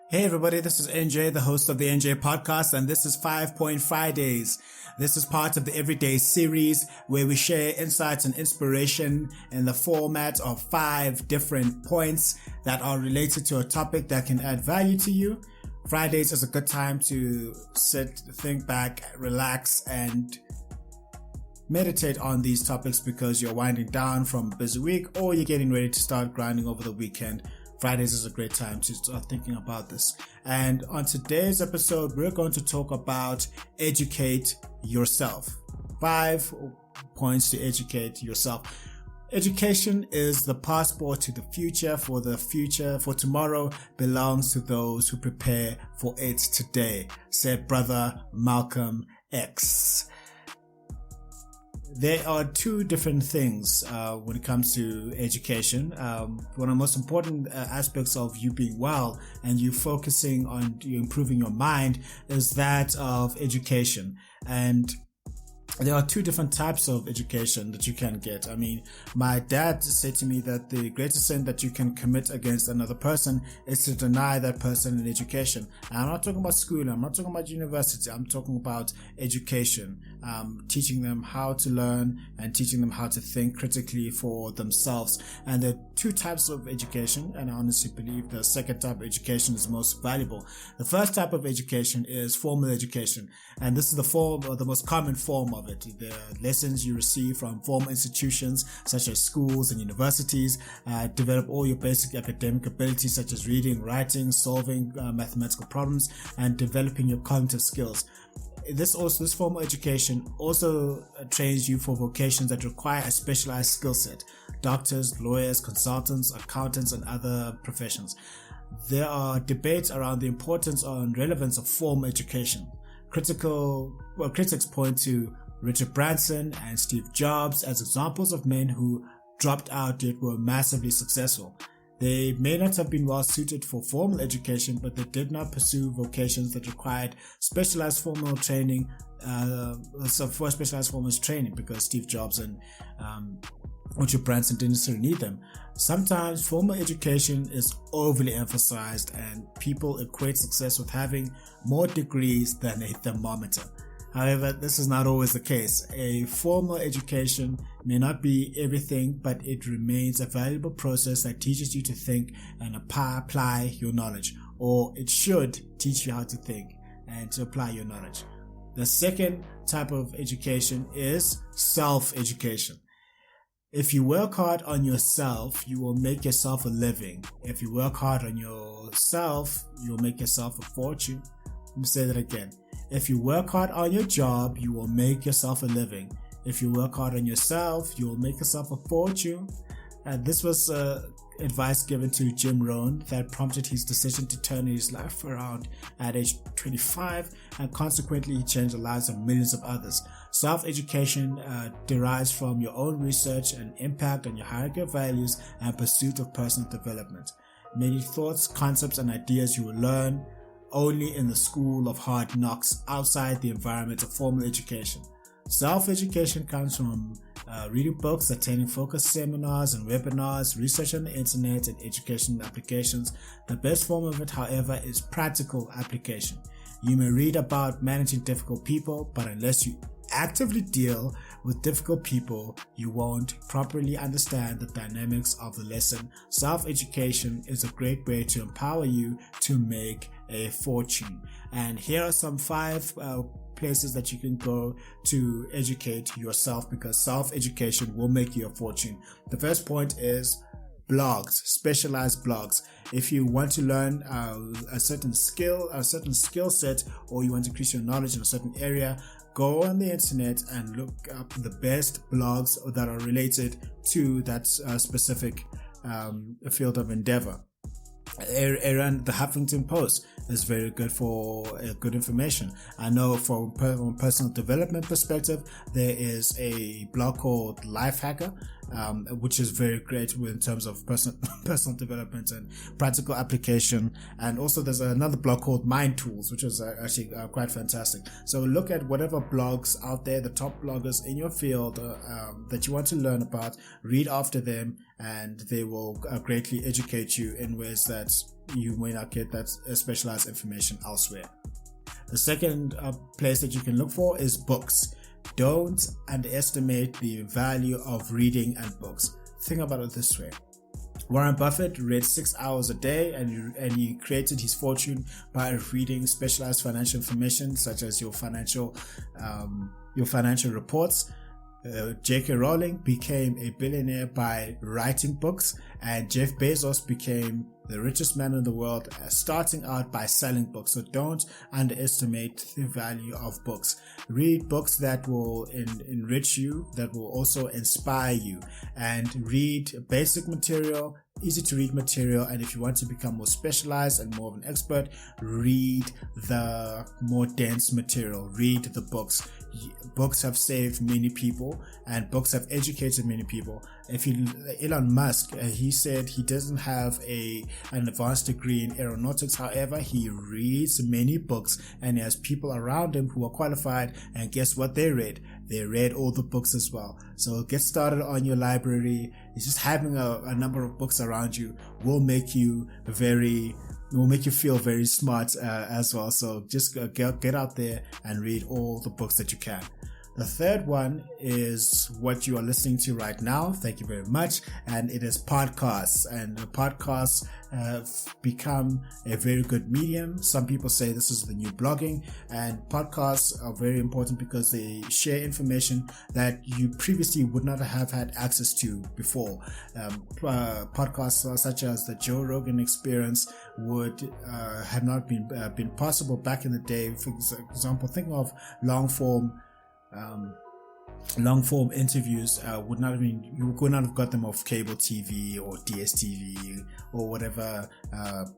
Hey everybody, this is NJ, the host of the NJ podcast, and this is 5 Point Fridays. This is part of the Everyday series where we share insights and inspiration in the format of 5 different points that are related to a topic that can add value to you. Fridays is a good time to sit, think back, relax, and meditate on these topics because you're winding down from a busy week or you're getting ready to start grinding over the weekend. Fridays is a great time to start thinking about this. And on today's episode, we're going to talk about educate yourself. 5 points to educate yourself. Education is the passport to the future. For tomorrow belongs to those who prepare for it today, said brother Malcolm X. There are 2 different things when it comes to education. One of the most important aspects of you being well and you focusing on you improving your mind is that of education. And there are 2 different types of education that you can get. I mean, my dad said to me that the greatest sin that you can commit against another person is to deny that person an education. And I'm not talking about school, I'm not talking about university, I'm talking about education. Teaching them how to learn and teaching them how to think critically for themselves. And there are 2 types of education, and I honestly believe the second type of education is most valuable. The first type of education is formal education, and this is the most common form of it. The lessons you receive from formal institutions such as schools and universities develop all your basic academic abilities such as reading, writing, solving mathematical problems, and developing your cognitive skills. This formal education also trains you for vocations that require a specialized skill set: doctors, lawyers, consultants, accountants, and other professions. There are debates around the importance and relevance of formal education. Critics point to Richard Branson and Steve Jobs as examples of men who dropped out yet were massively successful. They may not have been well suited for formal education, but they did not pursue vocations that required specialized formal training, because Steve Jobs and Richard Branson didn't necessarily need them. Sometimes formal education is overly emphasized and people equate success with having more degrees than a thermometer. However, this is not always the case. A formal education may not be everything, but it remains a valuable process that teaches you to think and apply your knowledge, or it should teach you how to think and to apply your knowledge. The second type of education is self-education. If you work hard on yourself, you will make yourself a living. If you work hard on yourself, you will make yourself a fortune. Let me say that again. If you work hard on your job, you will make yourself a living. If you work hard on yourself, you will make yourself a fortune. And this was advice given to Jim Rohn that prompted his decision to turn his life around at age 25, and consequently he changed the lives of millions of others. Self-education derives from your own research and impact on your hierarchy of values and pursuit of personal development. Many thoughts, concepts, and ideas you will learn only in the school of hard knocks outside the environment of formal education. Self-education comes from reading books, attending focused seminars and webinars, research on the internet, and educational applications. The best form of it, however, is practical application. You may read about managing difficult people, but unless you actively deal with difficult people, you won't properly understand the dynamics of the lesson. Self-education is a great way to empower you to make a fortune. And here are some 5 places that you can go to educate yourself, because self-education will make you a fortune. The first point is blogs, specialized blogs. If you want to learn a certain skill set, or you want to increase your knowledge in a certain area, go on the internet and look up the best blogs that are related to that specific field of endeavor. The Huffington Post is very good for good information. I know from a personal development perspective, there is a blog called Lifehacker, which is very great in terms of personal development and practical application. And also there's another blog called Mind Tools, which is actually quite fantastic. So look at whatever blogs out there, the top bloggers in your field that you want to learn about, read after them, and they will greatly educate you in ways that you may not get that specialized information elsewhere. The second place that you can look for is books. Don't underestimate the value of reading and books. Think about it this way. Warren Buffett read 6 hours a day, and he created his fortune by reading specialized financial information such as your financial reports. J.K. Rowling became a billionaire by writing books, and Jeff Bezos became the richest man in the world starting out by selling books. So don't underestimate the value of books. Read books that will enrich you, that will also inspire you, and read basic material, easy to read material. And if you want to become more specialized and more of an expert, read the more dense material. Read the books. Books have saved many people, and books have educated many people. Elon Musk, he said he doesn't have an advanced degree in aeronautics. However, he reads many books, and he has people around him who are qualified, and guess what they read? They read all the books as well. So get started on your library. It's just having a number of books around you will make you feel very smart as well. So just get out there and read all the books that you can. The third one is what you are listening to right now. Thank you very much. And it is podcasts. And the podcasts have become a very good medium. Some people say this is the new blogging. And podcasts are very important because they share information that you previously would not have had access to before. Podcasts such as the Joe Rogan Experience would have not been possible back in the day. For example, think of long form interviews. You would not have got them off cable TV or DSTV or whatever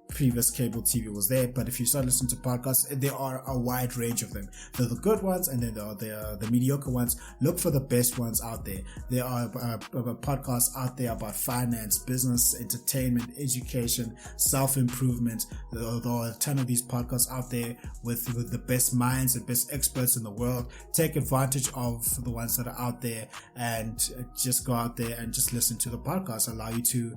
previous cable TV was there. But if you start listening to podcasts, there are a wide range of them. There are the good ones, and then there are the mediocre ones. Look for the best ones out there. There are podcasts out there about finance, business, entertainment, education, self-improvement. There are a ton of these podcasts out there with the best minds and best experts in the world. Take advantage of the ones that are out there, and just go out there and just listen to the podcasts. Allow you to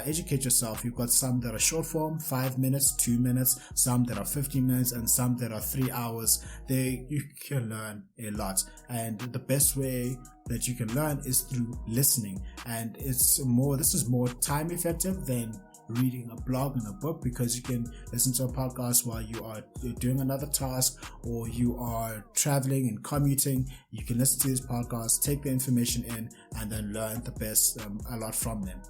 educate yourself. You've got some that are short form, 5 minutes, 2 minutes, some that are 15 minutes, and some that are 3 hours. You can learn a lot, and the best way that you can learn is through listening. And this is more time effective than reading a blog and a book, because you can listen to a podcast while you are doing another task, or you are traveling and commuting. You can listen to these podcasts, take the information in, and then learn a lot from them.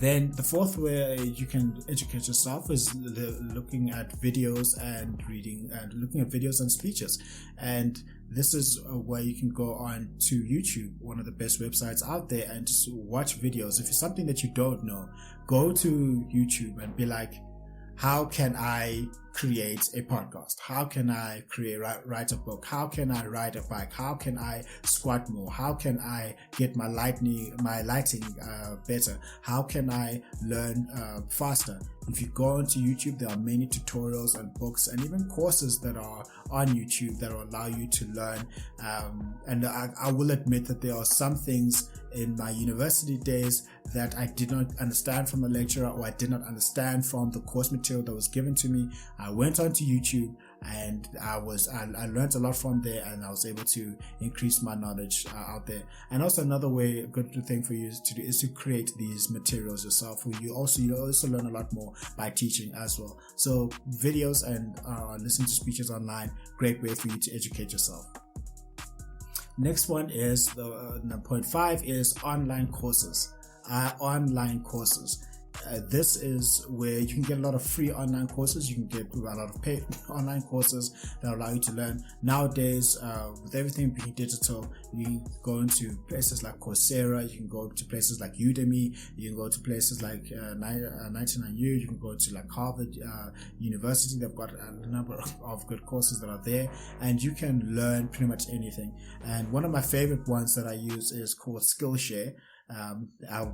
Then the fourth way you can educate yourself is looking at videos and reading, and looking at videos and speeches. And this is where you can go on to YouTube, one of the best websites out there, and just watch videos. If it's something that you don't know, go to YouTube and be like, how can I create a podcast? How can I write a book? How can I ride a bike? How can I squat more? How can I get my lighting better? How can I learn faster? If you go onto YouTube, there are many tutorials and books and even courses that are on YouTube that will allow you to learn. And I will admit that there are some things in my university days that I did not understand from the lecturer, or I did not understand from the course material that was given to me. I went onto YouTube and I learned a lot from there, and I was able to increase my knowledge out there. And also another way, a good thing for you to do is to create these materials yourself. You also learn a lot more by teaching as well. So videos and listening to speeches online, great way for you to educate yourself. Next one is point 5 is online courses. This is where you can get a lot of free online courses. You can get a lot of paid online courses that allow you to learn. Nowadays, with everything being digital, you can go into places like Coursera, you can go to places like Udemy, you can go to places like 99U, you can go to like Harvard University. They've got a number of good courses that are there, and you can learn pretty much anything. And one of my favorite ones that I use is called Skillshare. I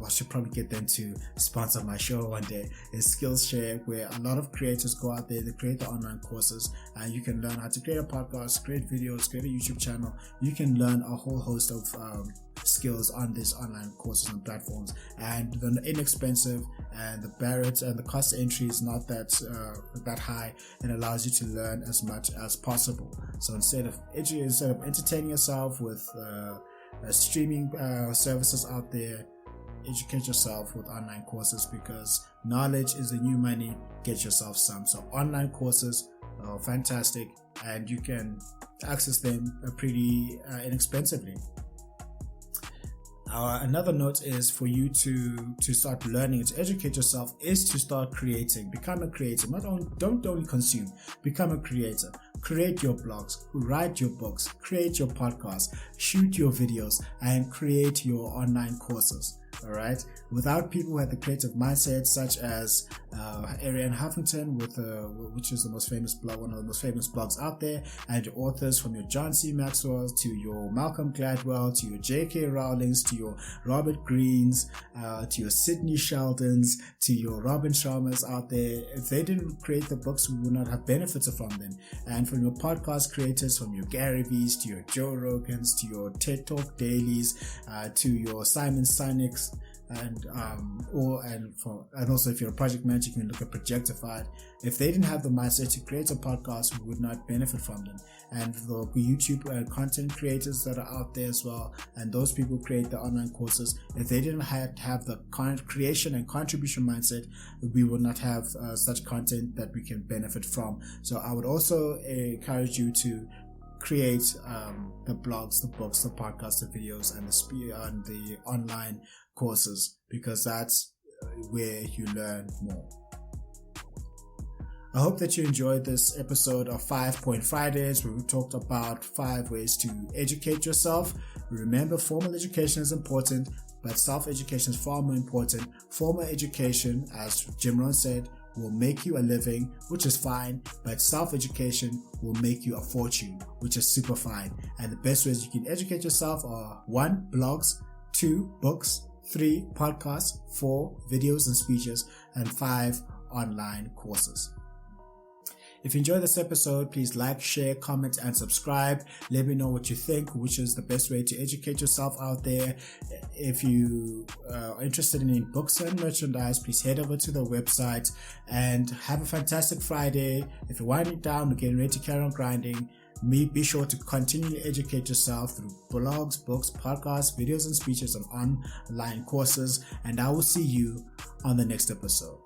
should probably get them to sponsor my show one day. Is Skillshare, where a lot of creators go out there, they create the online courses, and you can learn how to create a podcast, create videos, create a YouTube channel. You can learn a whole host of skills on these online courses and platforms, and they're inexpensive, and the barriers and the cost of entry is not that high, and allows you to learn as much as possible. So instead of entertaining yourself with streaming services out there, educate yourself with online courses, because knowledge is the new money. Get yourself some. So online courses are fantastic, and you can access them pretty inexpensively. Another note is for you to start learning, to educate yourself, is to start creating. Become a creator. Don't only consume, become a creator. Create your blogs, write your books, create your podcasts, shoot your videos, and create your online courses. All right. Without people who have the creative mindset, such as Arianna Huffington, which is the most famous blog, one of the most famous blogs out there, and your authors from your John C. Maxwell to your Malcolm Gladwell to your J.K. Rowlings to your Robert Greens to your Sidney Sheldons to your Robin Sharmas out there, if they didn't create the books, we would not have benefited from them. And from your podcast creators, from your Gary V's to your Joe Rogans to your TED Talk dailies to your Simon Sinek's, and also if you're a project manager, you can look at Projectified. If they didn't have the mindset to create a podcast, we would not benefit from them. And the YouTube content creators that are out there as well, and those people create the online courses, if they didn't have the creation and contribution mindset, we would not have such content that we can benefit from. So I would also encourage you to create the blogs, the books, the podcasts, the videos, and the online courses, because that's where you learn more. I hope that you enjoyed this episode of 5 Point Fridays, where we talked about 5 ways to educate yourself. Remember, formal education is important, but self-education is far more important. Formal education, as Jim Rohn said, will make you a living, which is fine, but self-education will make you a fortune, which is super fine. And the best ways you can educate yourself are 1. Blogs, 2. Books, 3. Podcasts, 4. Videos and speeches, and 5. Online courses. If you enjoyed this episode, please like, share, comment, and subscribe. Let me know what you think, which is the best way to educate yourself out there. If you are interested in any books and merchandise, please head over to the website, and have a fantastic Friday. If you're winding down or getting ready to carry on grinding, be sure to continually educate yourself through blogs, books, podcasts, videos, and speeches, and online courses. And I will see you on the next episode.